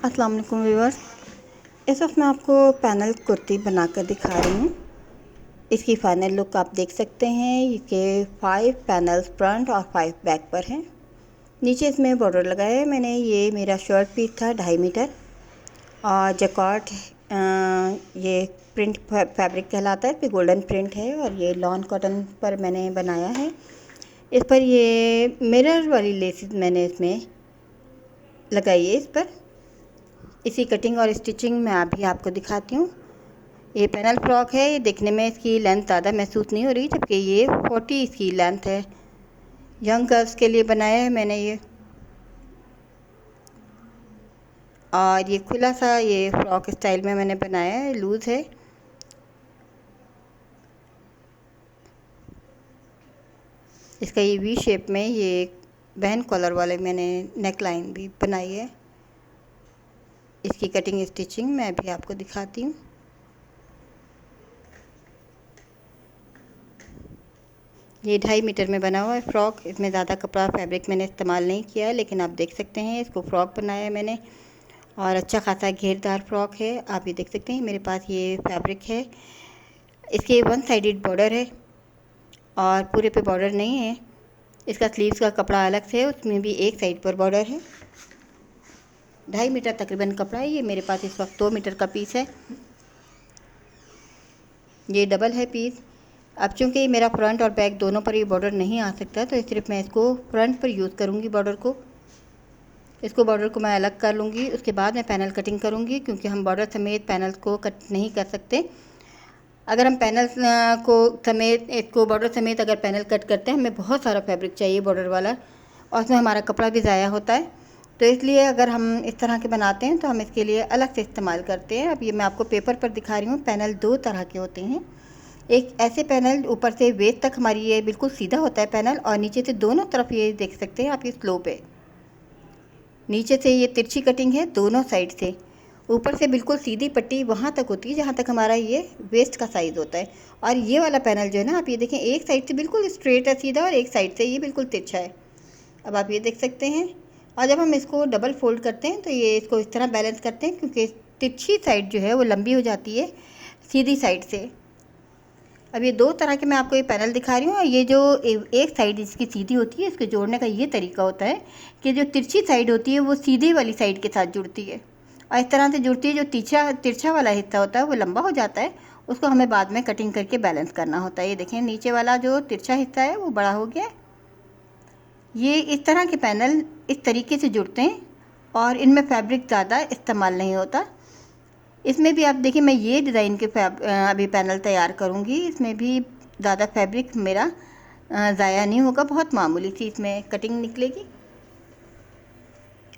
अस्सलाम वालेकुम व्यूअर्स। इस वक्त मैं आपको पैनल कुर्ती बनाकर दिखा रही हूँ। इसकी फाइनल लुक आप देख सकते हैं कि 5 पैनल्स फ्रंट और 5 बैक पर हैं। नीचे इसमें बॉर्डर लगाया है मैंने। ये मेरा शर्ट पीस था 2.5 मीटर और जैकार्ड ये प्रिंट फैब्रिक कहलाता है। इस पर गोल्डन प्रिंट है और ये लॉन कॉटन पर मैंने बनाया है। इस पर ये मिरर वाली लेसेस मैंने इसमें लगाई है। इस पर इसी कटिंग और स्टिचिंग मैं अभी आपको दिखाती हूँ। ये पैनल फ्रॉक है। ये देखने में इसकी लेंथ ज़्यादा महसूस नहीं हो रही, जबकि ये 40 इसकी लेंथ है। यंग गर्ल्स के लिए बनाया है मैंने ये। और ये खुला सा ये फ्रॉक स्टाइल में मैंने बनाया है, लूज़ है। इसका ये वी शेप में ये बैन कॉलर वाले मैंने नेक लाइन भी बनाई है। इसकी कटिंग स्टिचिंग मैं अभी आपको दिखाती हूँ। ये 2.5 मीटर में बना हुआ है फ्रॉक। इसमें ज़्यादा कपड़ा फैब्रिक मैंने इस्तेमाल नहीं किया है, लेकिन आप देख सकते हैं इसको फ्रॉक बनाया है मैंने और अच्छा खासा घेरदार फ्रॉक है। आप ये देख सकते हैं मेरे पास ये फैब्रिक है। इसके 1 साइडेड बॉर्डर है और पूरे पे बॉर्डर नहीं है। इसका स्लीव्स का कपड़ा अलग से है, उसमें भी एक साइड पर बॉर्डर है। 2.5 मीटर तकरीबन कपड़ा है। ये मेरे पास इस वक्त 2 मीटर का पीस है। ये डबल है पीस। अब चूँकि मेरा फ्रंट और बैक दोनों पर ये बॉर्डर नहीं आ सकता, तो सिर्फ मैं इसको फ्रंट पर यूज़ करूँगी बॉर्डर को। इसको बॉर्डर को मैं अलग कर लूँगी, उसके बाद मैं पैनल कटिंग करूँगी, क्योंकि हम बॉर्डर समेत पैनल्स को कट नहीं कर सकते। अगर हम पैनल्स को समेत इसको बॉर्डर समेत अगर पैनल कट करते हैं, हमें बहुत सारा फैब्रिक चाहिए बॉर्डर वाला और उसमें हमारा कपड़ा भी ज़ाया होता है। तो इसलिए अगर हम इस तरह के बनाते हैं तो हम इसके लिए अलग से इस्तेमाल करते हैं। अब ये मैं आपको पेपर पर दिखा रही हूँ। पैनल 2 तरह के होते हैं। एक ऐसे पैनल ऊपर से वेस्ट तक हमारी ये बिल्कुल सीधा होता है पैनल, और नीचे से दोनों तरफ ये देख सकते हैं आप, ये स्लोप है। नीचे से ये तिरछी कटिंग है दोनों साइड से। ऊपर से बिल्कुल सीधी पट्टी वहाँ तक होती है जहाँ तक हमारा ये वेस्ट का साइज़ होता है। और ये वाला पैनल जो है ना, आप ये देखें, एक साइड से बिल्कुल स्ट्रेट है सीधा और एक साइड से ये बिल्कुल तिरछा है। अब आप ये देख सकते हैं। और जब हम इसको डबल फोल्ड करते हैं तो ये इसको इस तरह बैलेंस करते हैं, क्योंकि तिरछी साइड जो है वो लंबी हो जाती है सीधी साइड से। अब ये 2 तरह के मैं आपको ये पैनल दिखा रही हूँ। और ये जो एक साइड इसकी सीधी होती है, इसको जोड़ने का ये तरीका होता है कि जो तिरछी साइड होती है वो सीधे वाली साइड के साथ जुड़ती है और इस तरह से जुड़ती है। जो तिरछा वाला हिस्सा होता है वो लंबा हो जाता है, उसको हमें बाद में कटिंग करके बैलेंस करना होता है। ये देखें, नीचे वाला जो तिरछा हिस्सा है वो बड़ा हो गया है। ये इस तरह के पैनल इस तरीके से जुड़ते हैं और इनमें फैब्रिक ज़्यादा इस्तेमाल नहीं होता। इसमें भी आप देखिए, मैं ये डिज़ाइन के अभी पैनल तैयार करूँगी। इसमें भी ज़्यादा फैब्रिक मेरा ज़ाया नहीं होगा, बहुत मामूली सी इसमें कटिंग निकलेगी।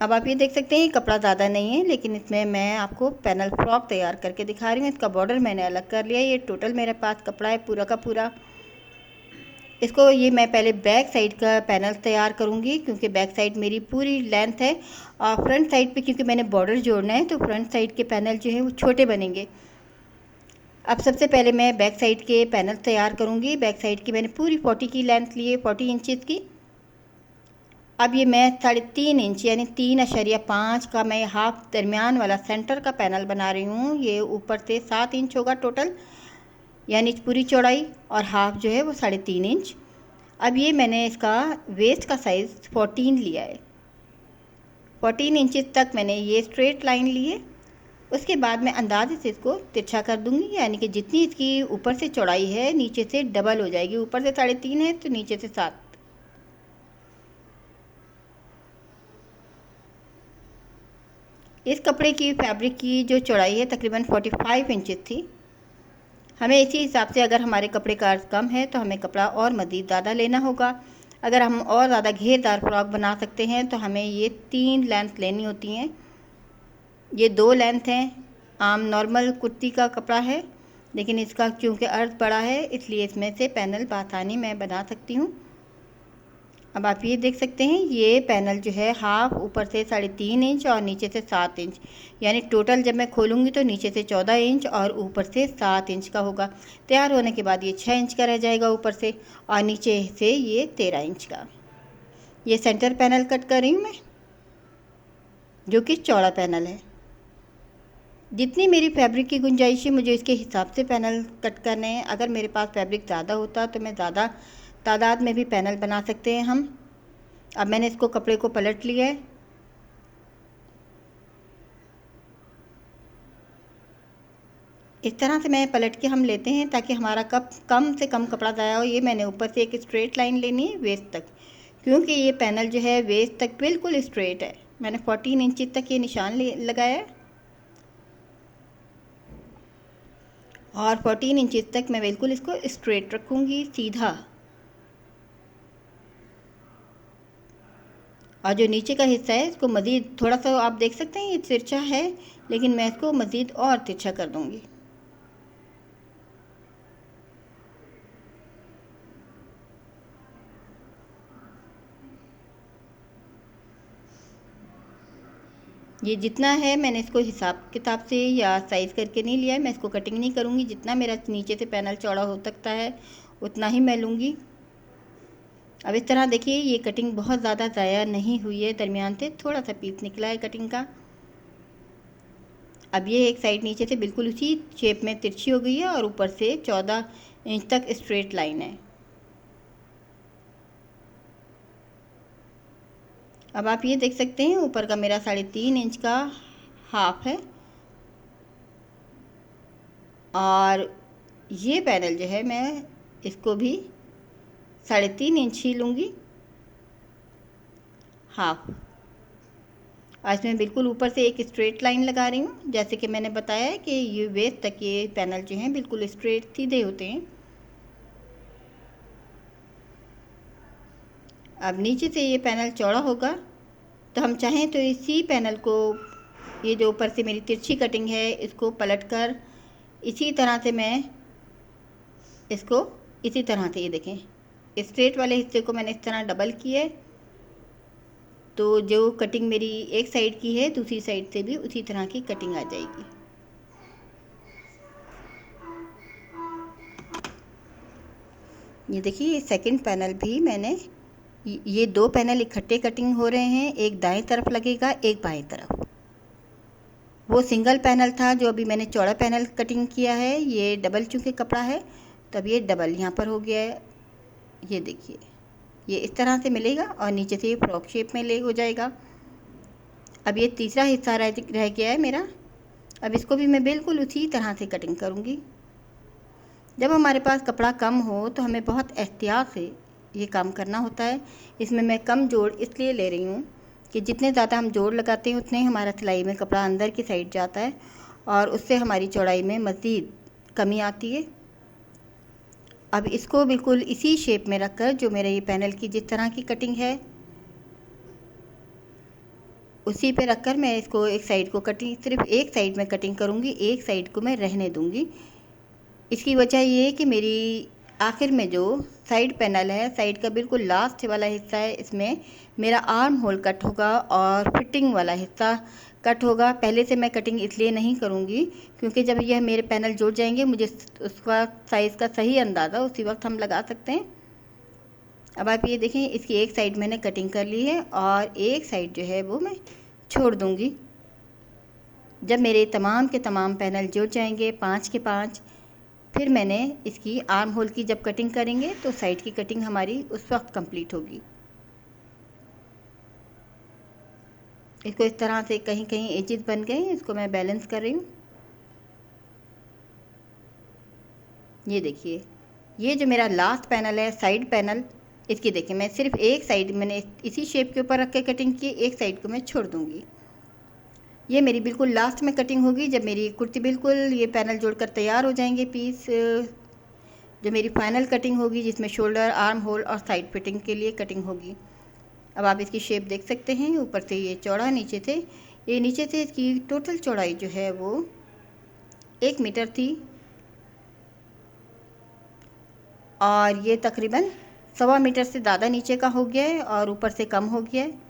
अब आप ये देख सकते हैं कपड़ा ज़्यादा नहीं है, लेकिन इसमें मैं आपको पैनल फ्रॉक तैयार करके दिखा रही हूँ। इसका बॉर्डर मैंने अलग कर लिया है। ये टोटल मेरे पास कपड़ा है पूरा का पूरा। इसको ये मैं पहले बैक साइड का पैनल तैयार करूँगी, क्योंकि बैक साइड मेरी पूरी लेंथ है। और फ्रंट साइड पे क्योंकि मैंने बॉर्डर जोड़ना है, तो फ्रंट साइड के पैनल जो है वो छोटे बनेंगे। अब सबसे पहले मैं बैक साइड के पैनल तैयार करूँगी। बैक साइड की मैंने पूरी 40 की लेंथ ली है, 40 इंचज़ की। अब ये मैं 3.5 इंच यानी 3.5 का मैं हाफ दरमियान वाला सेंटर का पैनल बना रही हूँ। ये ऊपर से 7 इंच होगा टोटल, यानी पूरी चौड़ाई, और हाफ जो है वो 3.5 इंच। अब ये मैंने इसका वेस्ट का साइज़ 14 लिया है। 14 इंचज़ तक मैंने ये स्ट्रेट लाइन ली है। उसके बाद मैं अंदाजे से इसको तिरछा कर दूंगी, यानी कि जितनी इसकी ऊपर से चौड़ाई है नीचे से डबल हो जाएगी। ऊपर से 3.5 है तो नीचे से 7। इस कपड़े की फैब्रिक की जो चौड़ाई है तकरीबन 45 इंचज़ थी। हमें इसी हिसाब से, अगर हमारे कपड़े का अर्थ कम है तो हमें कपड़ा और मज़ीद ज़्यादा लेना होगा। अगर हम और ज़्यादा घेरदार फ्रॉक बना सकते हैं तो हमें ये 3 लेंथ लेनी होती हैं। ये 2 लेंथ हैं। आम नॉर्मल कुर्ती का कपड़ा है, लेकिन इसका क्योंकि अर्थ बड़ा है इसलिए इसमें से पैनल बआसानी मैं बना सकती हूँ। अब आप ये देख सकते हैं ये पैनल जो है हाफ ऊपर से 3.5 इंच और नीचे से 7 इंच, यानी टोटल जब मैं खोलूँगी तो नीचे से 14 इंच और ऊपर से 7 इंच का होगा। तैयार होने के बाद ये 6 इंच का रह जाएगा ऊपर से, और नीचे से ये 13 इंच का। ये सेंटर पैनल कट कर रही हूँ मैं, जो कि चौड़ा पैनल है। जितनी मेरी फैब्रिक की गुंजाइश है मुझे इसके हिसाब से पैनल कट करने हैं। अगर मेरे पास फैब्रिक ज़्यादा होता तो मैं ज़्यादा तादाद में भी पैनल बना सकते हैं हम। अब मैंने इसको कपड़े को पलट लिया है। इस तरह से मैं पलट के हम लेते हैं ताकि हमारा कम से कम कपड़ा ज़ाया हो। ये मैंने ऊपर से एक स्ट्रेट लाइन लेनी है वेस्ट तक, क्योंकि ये पैनल जो है वेस्ट तक बिल्कुल स्ट्रेट है। मैंने 14 इंच तक ये निशान लगाया है और 14 इंच तक मैं बिल्कुल इसको स्ट्रेट रखूँगी, सीधा। और जो नीचे का हिस्सा है इसको मज़ीद थोड़ा सा आप देख सकते हैं ये तिरछा है, लेकिन मैं इसको मज़ीद और तिरछा कर दूँगी। ये जितना है मैंने इसको हिसाब किताब से या साइज़ करके नहीं लिया है। मैं इसको कटिंग नहीं करूँगी, जितना मेरा नीचे से पैनल चौड़ा हो सकता है उतना ही मैं लूँगी। अब इस तरह देखिए ये कटिंग बहुत ज़्यादा ज़ाया नहीं हुई है, दरमियान से थोड़ा सा पीस निकला है कटिंग का। अब ये एक साइड नीचे से बिल्कुल उसी शेप में तिरछी हो गई है और ऊपर से 14 इंच तक स्ट्रेट लाइन है। अब आप ये देख सकते हैं ऊपर का मेरा 3.5 इंच का हाफ है और ये पैनल जो है मैं इसको भी 3.5 इंच ही लूँगी, हाफ। आज मैं बिल्कुल ऊपर से एक स्ट्रेट लाइन लगा रही हूँ, जैसे कि मैंने बताया है कि ये वेस्ट तक ये पैनल जो हैं बिल्कुल स्ट्रेट सीधे होते हैं। अब नीचे से ये पैनल चौड़ा होगा तो हम चाहें तो इसी पैनल को, ये जो ऊपर से मेरी तिरछी कटिंग है, इसको पलटकर इसी तरह से मैं इसको इसी तरह से, ये देखें स्ट्रेट वाले हिस्से को मैंने इस तरह डबल किया है, तो जो कटिंग मेरी एक साइड की है दूसरी साइड से भी उसी तरह की कटिंग आ जाएगी। ये देखिए सेकंड पैनल भी मैंने, ये 2 पैनल इकट्ठे कटिंग हो रहे हैं, एक दाएं तरफ लगेगा एक बाएं तरफ। वो सिंगल पैनल था जो अभी मैंने चौड़ा पैनल कटिंग किया है, ये डबल चूँकि कपड़ा है तब ये डबल यहाँ पर हो गया है। ये देखिए ये इस तरह से मिलेगा और नीचे से ये फ्रॉक शेप में ले हो जाएगा। अब ये तीसरा हिस्सा रह गया है मेरा। अब इसको भी मैं बिल्कुल उसी तरह से कटिंग करूँगी। जब हमारे पास कपड़ा कम हो तो हमें बहुत एहतियात से ये काम करना होता है। इसमें मैं कम जोड़ इसलिए ले रही हूँ कि जितने ज़्यादा हम जोड़ लगाते हैं उतने हमारा सिलाई में कपड़ा अंदर की साइड जाता है और उससे हमारी चौड़ाई में मज़ीद कमी आती है। अब इसको बिल्कुल इसी शेप में रखकर, जो मेरे ये पैनल की जिस तरह की कटिंग है उसी पे रखकर मैं इसको एक साइड को कटिंग, सिर्फ एक साइड में कटिंग करूँगी, एक साइड को मैं रहने दूँगी। इसकी वजह ये है कि मेरी आखिर में जो साइड पैनल है, साइड का बिल्कुल लास्ट वाला हिस्सा है, इसमें मेरा आर्म होल कट होगा और फिटिंग वाला हिस्सा कट होगा। पहले से मैं कटिंग इसलिए नहीं करूँगी क्योंकि जब यह मेरे पैनल जुड़ जाएंगे मुझे उसका साइज़ का सही अंदाज़ा उसी वक्त हम लगा सकते हैं। अब आप ये देखें इसकी एक साइड मैंने कटिंग कर ली है और एक साइड जो है वो मैं छोड़ दूँगी। जब मेरे तमाम के तमाम पैनल जुड़ जाएंगे 5 के 5, फिर मैंने इसकी आर्म होल की जब कटिंग करेंगे तो साइड की कटिंग हमारी उस वक्त कंप्लीट होगी। इसको इस तरह से कहीं कहीं एजेस बन गए, इसको मैं बैलेंस कर रही हूँ। ये देखिए ये जो मेरा लास्ट पैनल है, साइड पैनल, इसकी देखिए मैं सिर्फ एक साइड मैंने इसी शेप के ऊपर रख के कटिंग की, एक साइड को मैं छोड़ दूँगी। ये मेरी बिल्कुल लास्ट में कटिंग होगी जब मेरी कुर्ती बिल्कुल ये पैनल जोड़कर तैयार हो जाएंगे पीस, जो मेरी फाइनल कटिंग होगी जिसमें शोल्डर, आर्म होल और साइड फिटिंग के लिए कटिंग होगी। अब आप इसकी शेप देख सकते हैं, ऊपर से ये चौड़ा, नीचे से इसकी टोटल चौड़ाई जो है वो 1 मीटर थी और ये तकरीबन 1.25 मीटर से ज़्यादा नीचे का हो गया है और ऊपर से कम हो गया है।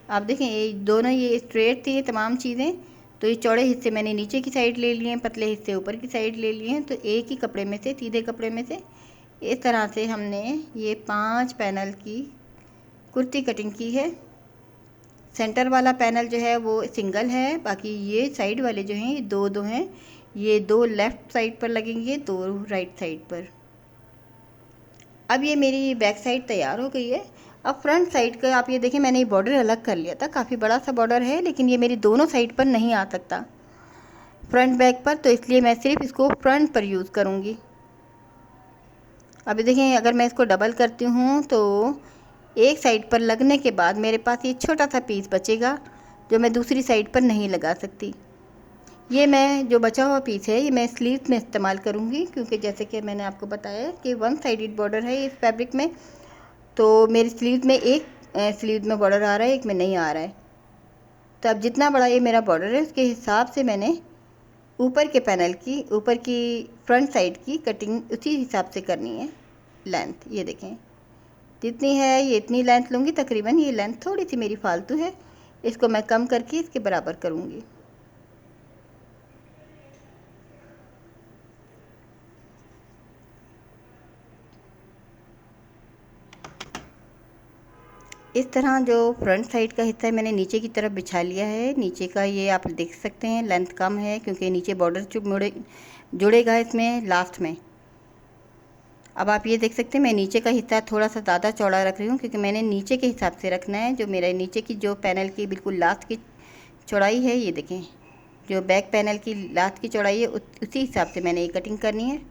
आप देखें ये दोनों ये स्ट्रेट थी तमाम चीज़ें, तो ये चौड़े हिस्से मैंने नीचे की साइड ले लिए हैं, पतले हिस्से ऊपर की साइड ले लिए हैं। तो एक ही कपड़े में से, सीधे कपड़े में से इस तरह से हमने ये 5 पैनल की कुर्ती कटिंग की है। सेंटर वाला पैनल जो है वो सिंगल है, बाकी ये साइड वाले जो हैं ये दो दो हैं। ये 2 लेफ़्ट साइड पर लगेंगे, 2 राइट साइड पर। अब ये मेरी बैक साइड तैयार हो गई है। अब फ्रंट साइड का आप ये देखें, मैंने ये बॉर्डर अलग कर लिया था, काफ़ी बड़ा सा बॉर्डर है, लेकिन ये मेरी दोनों साइड पर नहीं आ सकता फ्रंट बैक पर, तो इसलिए मैं सिर्फ इसको फ्रंट पर यूज़ करूँगी। अभी देखें, अगर मैं इसको डबल करती हूँ तो एक साइड पर लगने के बाद मेरे पास ये छोटा सा पीस बचेगा जो मैं दूसरी साइड पर नहीं लगा सकती। ये मैं जो बचा हुआ पीस है ये मैं स्लीव में इस्तेमाल करूँगी, क्योंकि जैसे कि मैंने आपको बताया कि 1 साइडेड बॉर्डर है इस फैब्रिक में, तो मेरी स्लीव में एक स्लीव में बॉर्डर आ रहा है, एक में नहीं आ रहा है। तो अब जितना बड़ा ये मेरा बॉर्डर है उसके हिसाब से मैंने ऊपर के पैनल की, ऊपर की फ्रंट साइड की कटिंग उसी हिसाब से करनी है। लेंथ ये देखें जितनी है ये इतनी लेंथ लूँगी तकरीबन। ये लेंथ थोड़ी सी मेरी फालतू है, इसको मैं कम करके इसके बराबर करूँगी। इस तरह जो फ्रंट साइड का हिस्सा है मैंने नीचे की तरफ बिछा लिया है। नीचे का ये आप देख सकते हैं लेंथ कम है, क्योंकि नीचे बॉर्डर जुड़ेगा इसमें लास्ट में। अब आप ये देख सकते हैं मैं नीचे का हिस्सा थोड़ा सा ज़्यादा चौड़ा रख रही हूँ, क्योंकि मैंने नीचे के हिसाब से रखना है। जो मेरे नीचे की जो पैनल की बिल्कुल लास्ट की चौड़ाई है, ये देखें जो बैक पैनल की लास्ट की चौड़ाई है उसी हिसाब से मैंने ये कटिंग करनी है,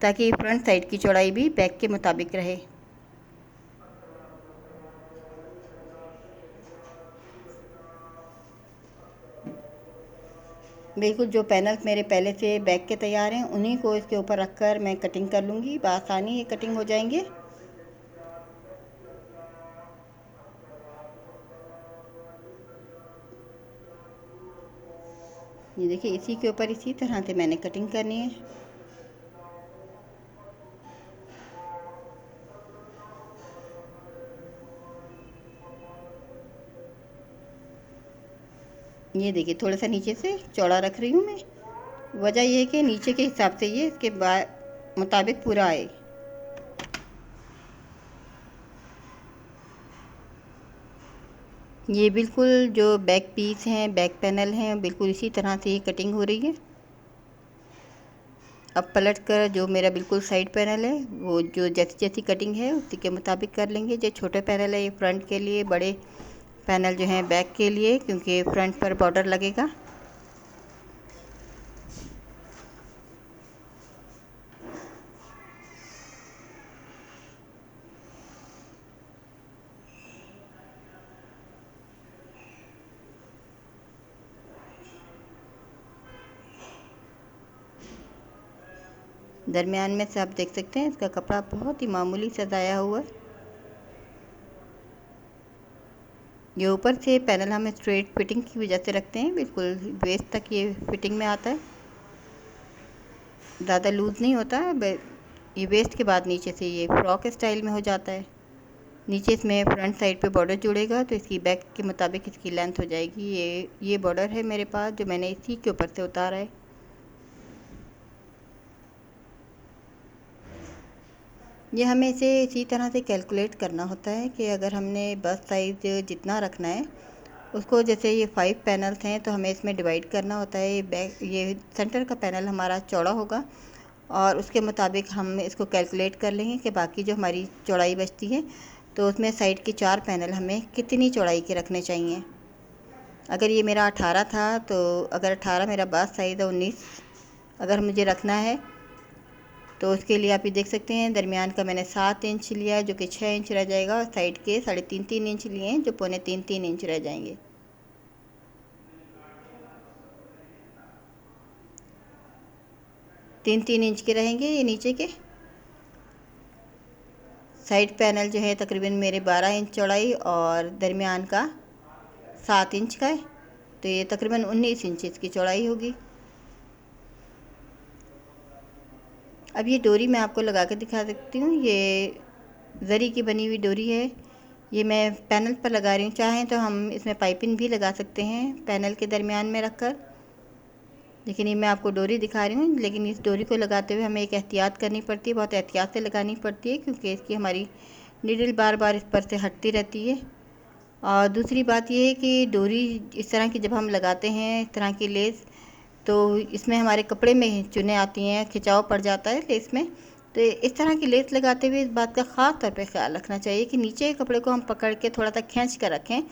ताकि फ्रंट साइड की चौड़ाई भी बैक के मुताबिक रहे। बिल्कुल जो पैनल्स मेरे पहले से बैक के तैयार हैं उन्हीं को इसके ऊपर रखकर मैं कटिंग कर लूँगी, बआसानी ये कटिंग हो जाएंगे। ये देखिए इसी के ऊपर इसी तरह से मैंने कटिंग करनी है। ये देखिए थोड़ा सा नीचे से चौड़ा रख रही हूँ मैं, वजह यह है कि नीचे के हिसाब से ये इसके मुताबिक पूरा आए। ये बिल्कुल जो बैक पीस हैं, बैक पैनल हैं, बिल्कुल इसी तरह से ये कटिंग हो रही है। अब पलट कर जो मेरा बिल्कुल साइड पैनल है वो जो जैसी जैसी कटिंग है उसी के मुताबिक कर लेंगे। जो छोटे पैनल है ये फ्रंट के लिए, बड़े पैनल जो हैं बैक के लिए, क्योंकि फ्रंट पर बॉर्डर लगेगा। दरमियान में से आप देख सकते हैं इसका कपड़ा बहुत ही मामूली सजाया हुआ है। ये ऊपर से पैनल हम स्ट्रेट फिटिंग की वजह से रखते हैं, बिल्कुल वेस्ट तक ये फिटिंग में आता है, ज़्यादा लूज़ नहीं होता है। ये वेस्ट के बाद नीचे से ये फ्रॉक स्टाइल में हो जाता है। नीचे इसमें फ्रंट साइड पे बॉर्डर जुड़ेगा तो इसकी बैक के मुताबिक इसकी लेंथ हो जाएगी। ये बॉर्डर है मेरे पास जो मैंने इसी के ऊपर से उतारा है। ये हमें इसे इसी तरह से कैलकुलेट करना होता है कि अगर हमने बस साइज़ जितना रखना है उसको, जैसे ये 5 पैनल्स हैं तो हमें इसमें डिवाइड करना होता है। ये सेंटर का पैनल हमारा चौड़ा होगा और उसके मुताबिक हम इसको कैलकुलेट कर लेंगे कि बाकी जो हमारी चौड़ाई बचती है तो उसमें साइड के 4 पैनल हमें कितनी चौड़ाई के रखने चाहिए। अगर ये मेरा 18 था तो अगर 18 मेरा बस साइज़ है, 19 अगर मुझे रखना है तो उसके लिए आप ये देख सकते हैं दरमियान का मैंने 7 इंच लिया है जो कि 6 इंच रह जाएगा, और साइड के 3.5 इंच लिए हैं जो 3.25 इंच रह जाएंगे। तीन इंच के रहेंगे ये नीचे के। साइड पैनल जो है तकरीबन मेरे 12 इंच चौड़ाई और दरमियान का 7 इंच का है, तो ये तकरीबन 19 इंच इसकी चौड़ाई होगी। अब ये डोरी मैं आपको लगा कर दिखा सकती हूँ। ये ज़री की बनी हुई डोरी है, ये मैं पैनल पर लगा रही हूँ। चाहें तो हम इसमें पाइपिंग भी लगा सकते हैं पैनल के दरमियान में रखकर, लेकिन ये मैं आपको डोरी दिखा रही हूँ। लेकिन इस डोरी को लगाते हुए हमें एक एहतियात करनी पड़ती है, बहुत एहतियात से लगानी पड़ती है, क्योंकि इसकी हमारी नीडल बार बार इस पर से हटती रहती है और दूसरी बात ये है कि डोरी इस तरह की जब हम लगाते हैं, इस तरह की लेस, तो इसमें हमारे कपड़े में चुनें आती हैं, खिंचाव पड़ जाता है लेस में। तो इस तरह की लेस लगाते हुए इस बात का ख़ास तौर पे ख्याल रखना चाहिए कि नीचे के कपड़े को हम पकड़ के थोड़ा सा खींच कर रखें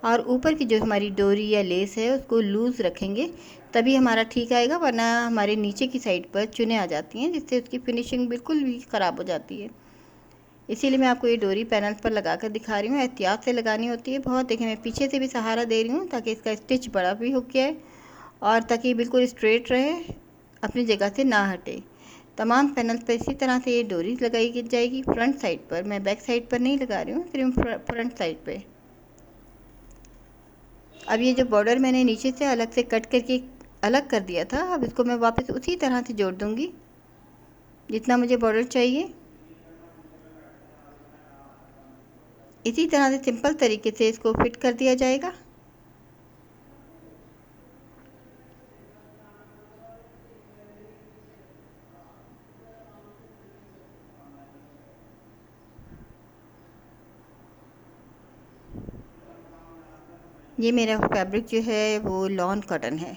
और ऊपर की जो हमारी डोरी या लेस है उसको लूज़ रखेंगे, तभी हमारा ठीक आएगा, वरना हमारे नीचे की साइड पर चुनें आ जाती हैं जिससे उसकी फिनिशिंग बिल्कुल भी ख़राब हो जाती है। इसीलिए मैं आपको ये डोरी पैनल पर लगा कर दिखा रही हूँ। एहतियात से लगानी होती है बहुत। देखिए, मैं पीछे से भी सहारा दे रही हूँ ताकि इसका स्टिच बड़ा भी हो गया है और ताकि बिल्कुल स्ट्रेट रहे, अपनी जगह से ना हटे। तमाम पैनल पर इसी तरह से ये डोरी लगाई जाएगी फ्रंट साइड पर। मैं बैक साइड पर नहीं लगा रही हूँ, सिर्फ फ्रंट साइड पे। अब ये जो बॉर्डर मैंने नीचे से अलग से कट करके अलग कर दिया था, अब इसको मैं वापस उसी तरह से जोड़ दूँगी जितना मुझे बॉर्डर चाहिए। इसी तरह से सिंपल तरीके से इसको फिट कर दिया जाएगा। ये मेरा फैब्रिक जो है वो लॉन कॉटन है,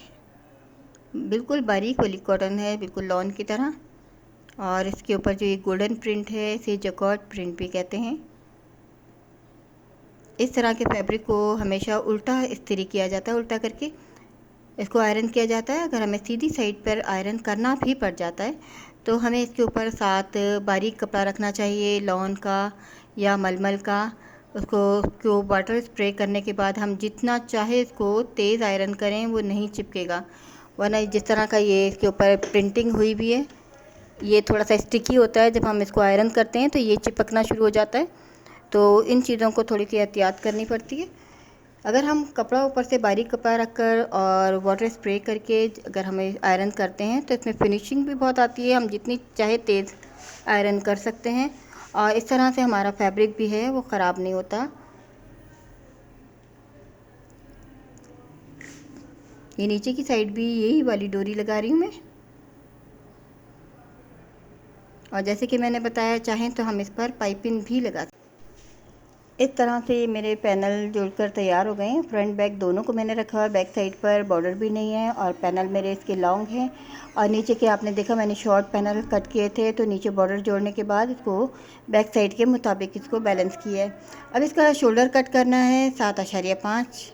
बिल्कुल बारीक वाली कॉटन है, बिल्कुल लॉन की तरह। और इसके ऊपर जो ये गोल्डन प्रिंट है इसे जकॉर्ड प्रिंट भी कहते हैं। इस तरह के फैब्रिक को हमेशा उल्टा इस्त्री किया जाता है, उल्टा करके इसको आयरन किया जाता है। अगर हमें सीधी साइड पर आयरन करना भी पड़ जाता है तो हमें इसके ऊपर साथ बारीक कपड़ा रखना चाहिए, लॉन का या मलमल का। उसको वाटर स्प्रे करने के बाद हम जितना चाहे इसको तेज़ आयरन करें वो नहीं चिपकेगा, वरना जिस तरह का ये इसके ऊपर प्रिंटिंग हुई भी है, ये थोड़ा सा स्टिकी होता है। जब हम इसको आयरन करते हैं तो ये चिपकना शुरू हो जाता है। तो इन चीज़ों को थोड़ी सी एहतियात करनी पड़ती है। अगर हम कपड़ा ऊपर से बारीक कपड़ा रखकर और वाटर स्प्रे करके अगर हमें आयरन करते हैं तो इसमें फिनिशिंग भी बहुत आती है, हम जितनी चाहे तेज़ आयरन कर सकते हैं और इस तरह से हमारा फैब्रिक भी है वो ख़राब नहीं होता। ये नीचे की साइड भी यही वाली डोरी लगा रही हूँ मैं। और जैसे कि मैंने बताया, चाहें तो हम इस पर पाइपिंग भी लगा सकते हैं। इस तरह से मेरे पैनल जुड़कर तैयार हो गए हैं। फ्रंट बैक दोनों को मैंने रखा है। बैक साइड पर बॉर्डर भी नहीं है और पैनल मेरे इसके लॉन्ग हैं। और नीचे के आपने देखा मैंने शॉर्ट पैनल कट किए थे, तो नीचे बॉर्डर जोड़ने के बाद इसको बैक साइड के मुताबिक इसको बैलेंस किया है। अब इसका शोल्डर कट करना है 7.5।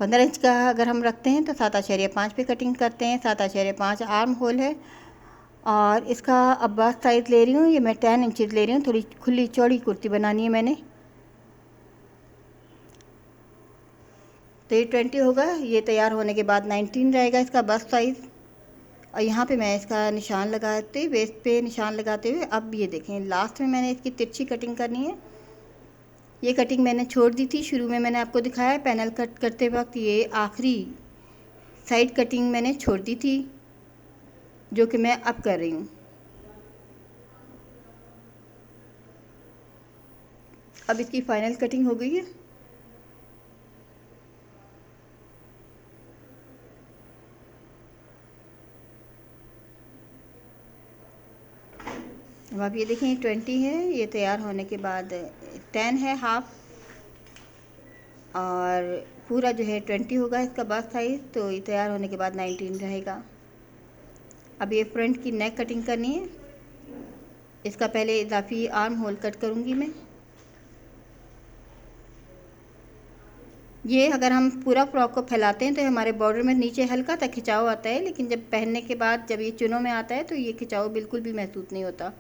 15 इंच का अगर हम रखते हैं तो 7.5 पे कटिंग करते हैं। 7.5 आर्म होल है। और इसका अब बस साइज़ ले रही हूँ, ये मैं 10 इंचज़ ले रही हूँ। थोड़ी खुली चौड़ी कुर्ती बनानी है मैंने, तो ये 20 होगा। ये तैयार होने के बाद 19 रहेगा इसका बस साइज़। और यहाँ पे मैं इसका निशान लगाते हुए, वेस्ट पे निशान लगाते हुए, अब ये देखें लास्ट में मैंने इसकी तिरछी कटिंग करनी है। ये कटिंग मैंने छोड़ दी थी, शुरू में मैंने आपको दिखाया पैनल कट करते वक्त। ये आखिरी साइड कटिंग मैंने छोड़ दी थी जो कि मैं अब कर रही हूँ। अब इसकी फाइनल कटिंग हो गई है। अब आप ये देखें 20 है, ये तैयार होने के बाद 10 है हाफ, और पूरा जो है 20 होगा इसका बस साइज़। तो ये तैयार होने के बाद 19 रहेगा। अब ये फ्रंट की नेक कटिंग करनी है। इसका पहले इजाफी आर्म होल कट करूँगी मैं। ये अगर हम पूरा फ्रॉक को फैलाते हैं तो हमारे बॉर्डर में नीचे हल्का सा खिंचाव आता है, लेकिन जब पहनने के बाद जब ये चुनों में आता है तो ये खिंचाव बिल्कुल भी महसूस नहीं होता।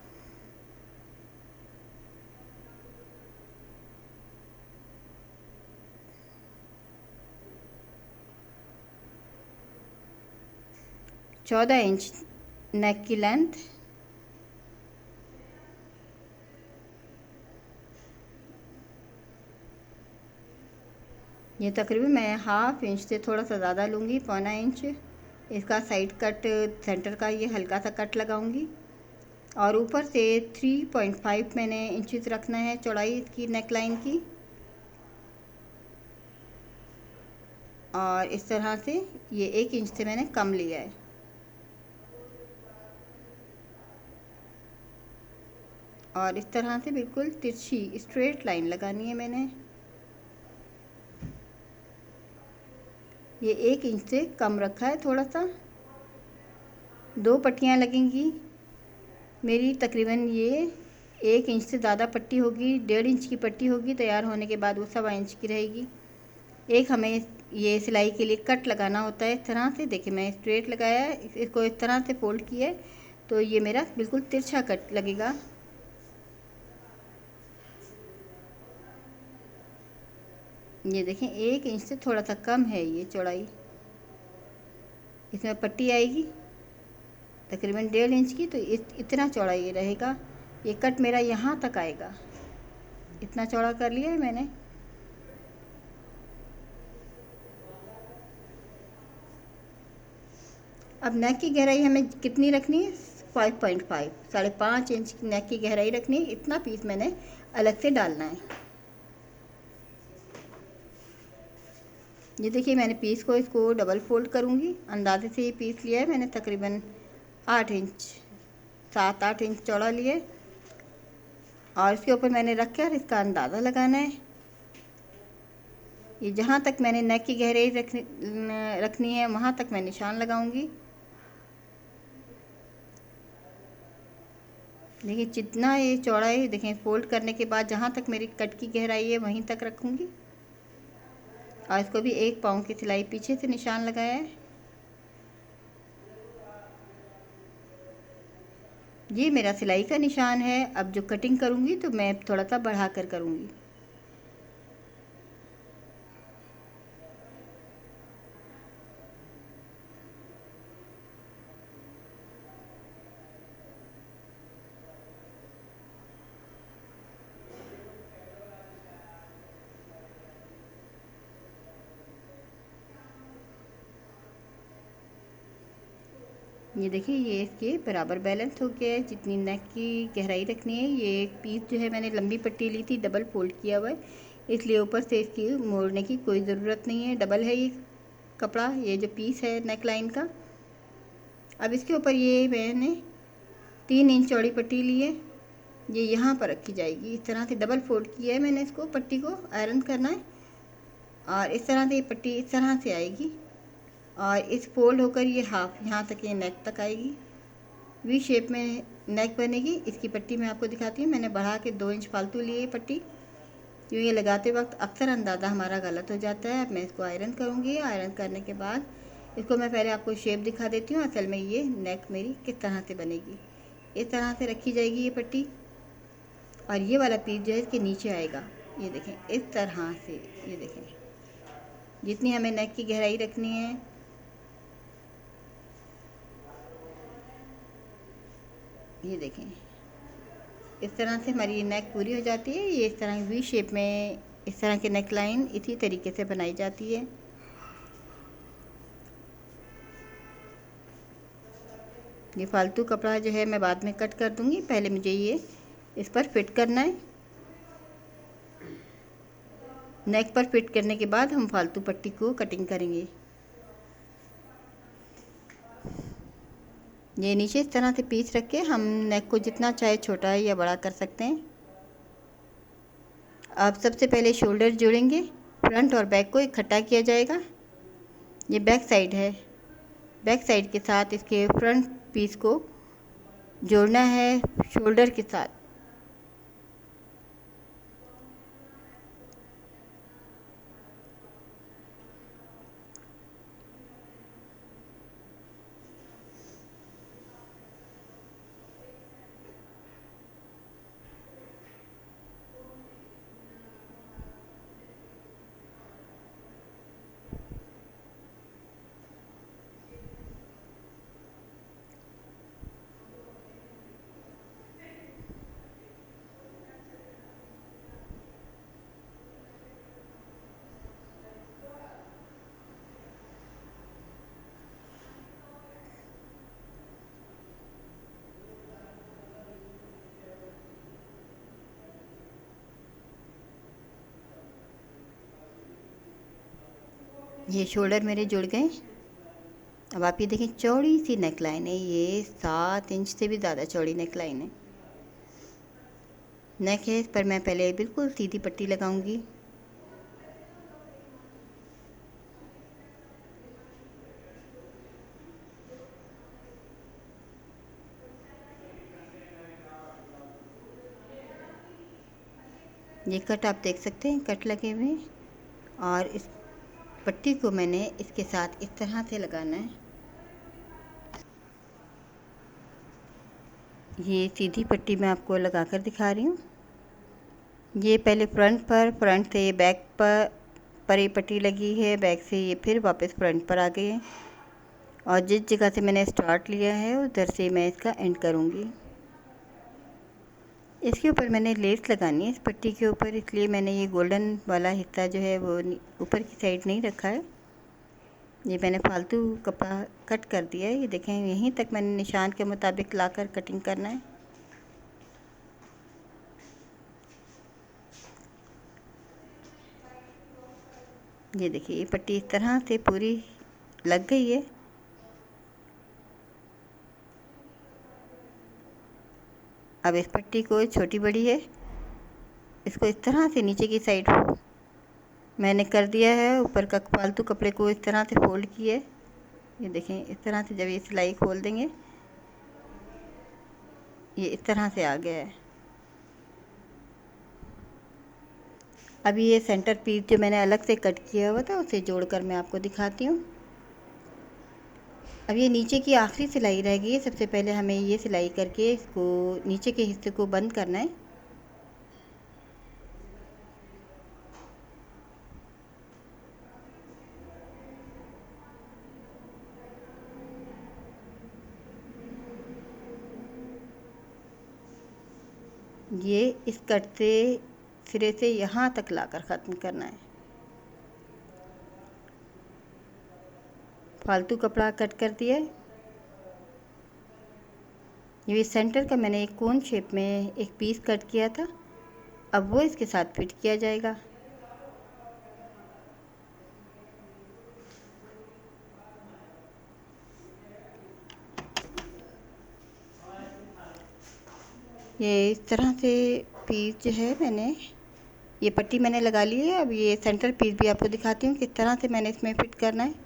चौदह इंच नेक की लेंथ। ये तकरीबन मैं हाफ इंच से थोड़ा सा ज़्यादा लूँगी, 1.25 इंच। इसका साइड कट सेंटर का ये हल्का सा कट लगाऊंगी और ऊपर से 3.5 मैंने इंचेस रखना है चौड़ाई इसकी नेक लाइन की। और इस तरह से ये 1 इंच से मैंने कम लिया है। और इस तरह से बिल्कुल तिरछी स्ट्रेट लाइन लगानी है मैंने। ये 1 इंच से कम रखा है थोड़ा सा। 2 पट्टियाँ लगेंगी मेरी, तकरीबन ये 1 इंच से ज़्यादा पट्टी होगी, 1.5 इंच की पट्टी होगी। तैयार होने के बाद वो 1.25 इंच की रहेगी। एक हमें ये सिलाई के लिए कट लगाना होता है इस तरह से। देखिए मैं स्ट्रेट लगाया है, इसको इस तरह से फोल्ड किया है तो ये मेरा बिल्कुल तिरछा कट लगेगा। ये देखें 1 इंच से थोड़ा सा कम है ये चौड़ाई। इसमें पट्टी आएगी तकरीबन 1.5 इंच की, तो इतना चौड़ा ये रहेगा। ये कट मेरा यहाँ तक आएगा, इतना चौड़ा कर लिया है मैंने। अब नेक की गहराई हमें कितनी रखनी है? 5.5, 5.5 इंच की नेक की गहराई रखनी है। इतना पीस मैंने अलग से डालना है। ये देखिए मैंने पीस को इसको डबल फोल्ड करूँगी। अंदाजे से ये पीस लिया है मैंने, तकरीबन 8 इंच 7-8 इंच चौड़ा लिए, और इसके ऊपर मैंने रख कर इसका अंदाज़ा लगाना है। ये जहाँ तक मैंने नेक की गहराई रखनी है वहाँ तक मैं निशान लगाऊंगी। देखिए जितना ये चौड़ा है, देखें फोल्ड करने के बाद जहाँ तक मेरी कट की गहराई है वहीं तक रखूँगी। और इसको भी 1 पाँव की सिलाई पीछे से निशान लगाया है। ये मेरा सिलाई का निशान है। अब जो कटिंग करूँगी तो मैं थोड़ा सा बढ़ा कर करूँगी। ये देखिए ये इसके बराबर बैलेंस हो गया है। जितनी नेक की गहराई रखनी है, ये एक पीस जो है मैंने लंबी पट्टी ली थी, डबल फोल्ड किया हुआ है, इसलिए ऊपर से इसकी मोड़ने की कोई ज़रूरत नहीं है। डबल है ये कपड़ा, ये जो पीस है नेक लाइन का। अब इसके ऊपर ये मैंने 3 इंच चौड़ी पट्टी ली है, ये यहाँ पर रखी जाएगी। इस तरह से डबल फोल्ड किया है मैंने, इसको पट्टी को आयरन करना है। और इस तरह से ये पट्टी इस तरह से आएगी, और इस फोल्ड होकर ये हाफ यहाँ तक, ये नेक तक आएगी। वी शेप में नेक बनेगी। इसकी पट्टी मैं आपको दिखाती हूँ। मैंने बढ़ा के 2 इंच फालतू लिए पट्टी, क्यों ये लगाते वक्त अक्सर अंदाज़ा हमारा गलत हो जाता है। अब मैं इसको आयरन करूँगी। आयरन करने के बाद इसको मैं पहले आपको शेप दिखा देती हूँ असल में ये नेक मेरी किस तरह से बनेगी। इस तरह से रखी जाएगी ये पट्टी, और ये वाला पीस जो है इसके नीचे आएगा। ये देखें इस तरह से, ये देखें जितनी हमें नेक की गहराई रखनी है, ये देखें इस तरह से हमारी नेक पूरी हो जाती है। ये इस तरह वी शेप में इस तरह की नेक लाइन इसी तरीके से बनाई जाती है। ये फालतू कपड़ा जो है मैं बाद में कट कर दूंगी, पहले मुझे ये इस पर फिट करना है। नेक पर फिट करने के बाद हम फालतू पट्टी को कटिंग करेंगे। ये नीचे इस तरह से पीस रख के हम नेक को जितना चाहे छोटा या बड़ा कर सकते हैं। अब सबसे पहले शोल्डर जोड़ेंगे। फ्रंट और बैक को इकट्ठा किया जाएगा। ये बैक साइड है, बैक साइड के साथ इसके फ्रंट पीस को जोड़ना है शोल्डर के साथ। ये शोल्डर मेरे जुड़ गए। अब आप ये देखें चौड़ी सी नेक लाइन है, ये 7 इंच से भी ज़्यादा चौड़ी नेक लाइन है। नेक है, इस पर मैं पहले बिल्कुल सीधी पट्टी लगाऊंगी। ये कट आप देख सकते हैं, कट लगे हुए हैं, और इस पट्टी को मैंने इसके साथ इस तरह से लगाना है। ये सीधी पट्टी मैं आपको लगा कर दिखा रही हूँ। ये पहले फ्रंट से बैक पर ये पट्टी लगी है, बैक से ये फिर वापस फ्रंट पर आ गए हैं, और जिस जगह से मैंने स्टार्ट लिया है उधर से मैं इसका एंड करूँगी। इसके ऊपर मैंने लेस लगानी है इस पट्टी के ऊपर, इसलिए मैंने ये गोल्डन वाला हिस्सा जो है वो ऊपर की साइड नहीं रखा है। ये मैंने फालतू कपड़ा कट कर दिया है। ये देखें, यहीं तक मैंने निशान के मुताबिक लाकर कटिंग करना है। ये देखिए, ये पट्टी इस तरह से पूरी लग गई है। अब इस पट्टी को, छोटी बड़ी है, इसको इस तरह से नीचे की साइड मैंने कर दिया है। ऊपर का फालतू कपड़े को इस तरह से फोल्ड किया है। ये देखें, इस तरह से जब ये सिलाई खोल देंगे, ये इस तरह से आ गया है। अभी ये सेंटर पीस जो मैंने अलग से कट किया हुआ था उसे जोड़कर मैं आपको दिखाती हूँ। अब ये नीचे की आखिरी सिलाई रह गई है। सबसे पहले हमें ये सिलाई करके इसको नीचे के हिस्से को बंद करना है। ये इस कट से सिरे से यहाँ तक लाकर ख़त्म करना है। फालतू कपड़ा कट कर दिया है। ये सेंटर का मैंने एक कोन शेप में एक पीस कट किया था, अब वो इसके साथ फिट किया जाएगा। ये इस तरह से पीस जो है, मैंने ये पट्टी मैंने लगा ली है। अब ये सेंटर पीस भी आपको दिखाती हूँ किस तरह से मैंने इसमें फिट करना है।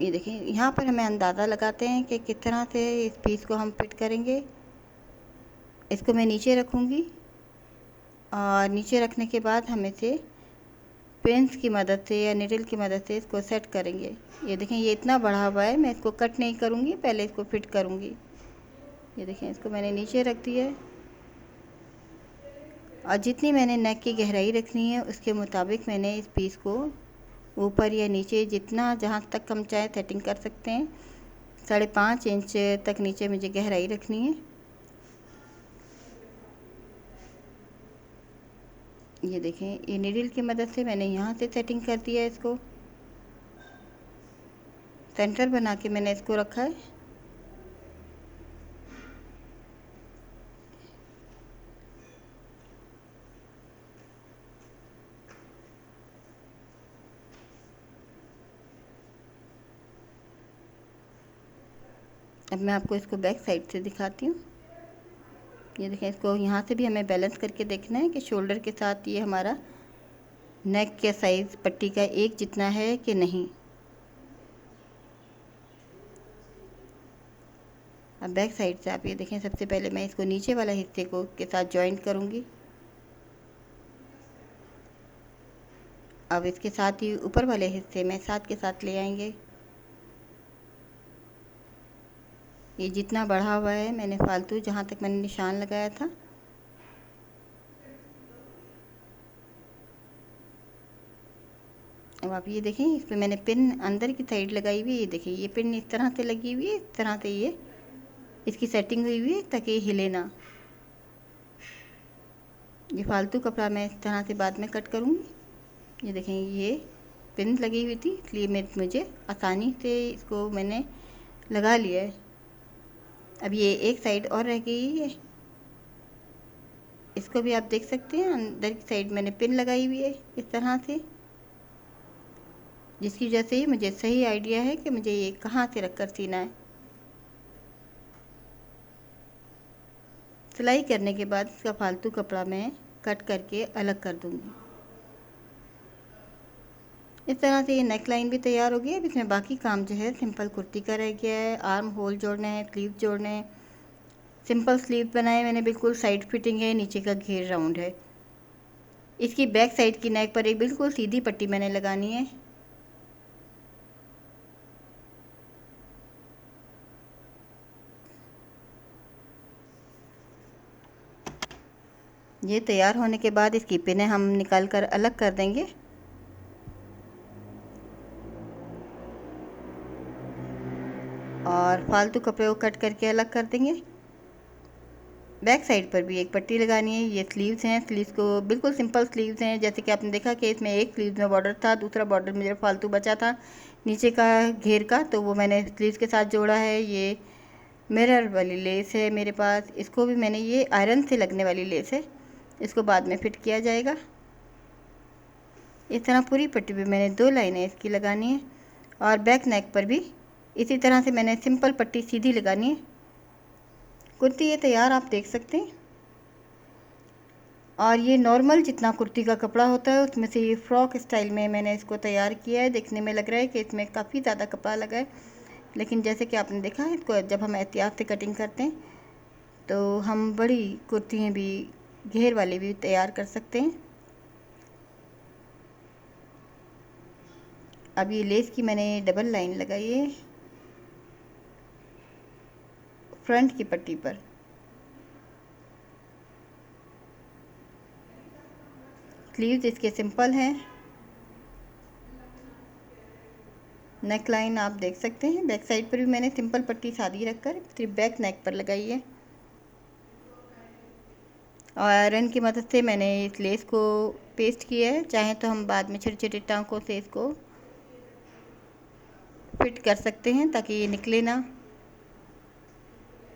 ये देखिए, यहाँ पर हमें अंदाज़ा लगाते हैं कि किस तरह से इस पीस को हम फिट करेंगे। इसको मैं नीचे रखूँगी, और नीचे रखने के बाद हम इसे पेंस की मदद से या निडल की मदद से इसको सेट करेंगे। ये देखें, ये इतना बढ़ा हुआ है, मैं इसको कट नहीं करूँगी, पहले इसको फिट करूँगी। ये देखें, इसको मैंने नीचे रख दिया है, और जितनी मैंने नेक की गहराई रखनी है उसके मुताबिक मैंने इस पीस को ऊपर या नीचे, जितना जहाँ तक हम चाहे सेटिंग कर सकते हैं। 5.5 इंच तक नीचे मुझे गहराई रखनी है। ये देखें, ये नीडल की मदद से मैंने यहाँ से सेटिंग कर दिया है। इसको सेंटर बना के मैंने इसको रखा है। अब मैं आपको इसको बैक साइड से दिखाती हूँ। ये देखें, इसको यहाँ से भी हमें बैलेंस करके देखना है कि शोल्डर के साथ ये हमारा नेक का साइज़ पट्टी का एक जितना है कि नहीं। अब बैक साइड से आप ये देखें, सबसे पहले मैं इसको नीचे वाला हिस्से को के साथ जॉइंट करूँगी। अब इसके साथ ही ऊपर वाले हिस्से में साथ के साथ ले आएंगे। ये जितना बढ़ा हुआ है मैंने फालतू, जहाँ तक मैंने निशान लगाया था, अब आप ये देखें, इस पर मैंने पिन अंदर की साइड लगाई हुई है। ये देखिए, ये पिन इस तरह से लगी हुई है, इस तरह से ये इसकी सेटिंग हुई हुई है ताकि ये हिले ना। ये फालतू कपड़ा मैं इस तरह से बाद में कट करूँगी। ये देखें, ये पिन लगी हुई थी, इसलिए मुझे आसानी से इसको मैंने लगा लिया है। अब ये एक साइड और रह गई है, इसको भी आप देख सकते हैं। अंदर की साइड मैंने पिन लगाई हुई है इस तरह से, जिसकी वजह से मुझे सही आइडिया है कि मुझे ये कहाँ से रख कर सीना है। सिलाई करने के बाद इसका फालतू कपड़ा मैं कट करके अलग कर दूँगी। इस तरह से ये नेक लाइन भी तैयार हो गई है। अब इसमें बाकी काम जो है सिंपल कुर्ती का रह गया है। आर्म होल जोड़ना है, स्लीव जोड़ने हैं। सिंपल स्लीव बनाए मैंने, बिल्कुल साइड फिटिंग है, नीचे का घेर राउंड है। इसकी बैक साइड की नेक पर एक बिल्कुल सीधी पट्टी मैंने लगानी है। ये तैयार होने के बाद इसकी पिनें हम निकाल कर अलग कर देंगे। और फालतू कपड़े को कट करके अलग कर देंगे। बैक साइड पर भी एक पट्टी लगानी है। ये स्लीव्स हैं, स्लीव्स को बिल्कुल सिंपल स्लीव्स हैं। जैसे कि आपने देखा कि इसमें एक स्लीव में बॉर्डर था, दूसरा बॉर्डर मुझे फालतू बचा था नीचे का घेर का, तो वो मैंने स्लीव्स के साथ जोड़ा है। ये मिरर वाली लेस है मेरे पास, इसको भी मैंने, ये आयरन से लगने वाली लेस है, इसको बाद में फिट किया जाएगा। इस तरह पूरी पट्टी पे मैंने 2 लाइनें इसकी लगानी है। और बैक नेक पर भी इसी तरह से मैंने सिंपल पट्टी सीधी लगानी है। कुर्ती ये तैयार आप देख सकते हैं। और ये नॉर्मल जितना कुर्ती का कपड़ा होता है उसमें से ये फ्रॉक स्टाइल में मैंने इसको तैयार किया है। देखने में लग रहा है कि इसमें काफ़ी ज़्यादा कपड़ा लगा है, लेकिन जैसे कि आपने देखा है, इसको जब हम एहतियात से कटिंग करते हैं तो हम बड़ी कुर्तियाँ भी, घेर वाली भी तैयार कर सकते हैं। अब ये लेस की मैंने डबल लाइन लगाई है फ्रंट की पट्टी पर। स्लीव्स इसके सिंपल हैं। नेक लाइन आप देख सकते हैं। बैक साइड पर भी मैंने सिंपल पट्टी सादी रखकर सिर्फ बैक नेक पर लगाई है। और आयरन की मदद से मैंने इस लेस को पेस्ट किया है। चाहे तो हम बाद में छोटे छोटे टाँकों से इसको फिट कर सकते हैं ताकि ये निकले ना।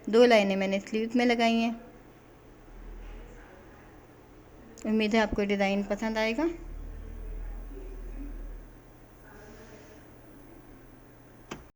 2 लाइनें मैंने स्लीव्स में लगाई हैं। उम्मीद है आपको डिज़ाइन पसंद आएगा।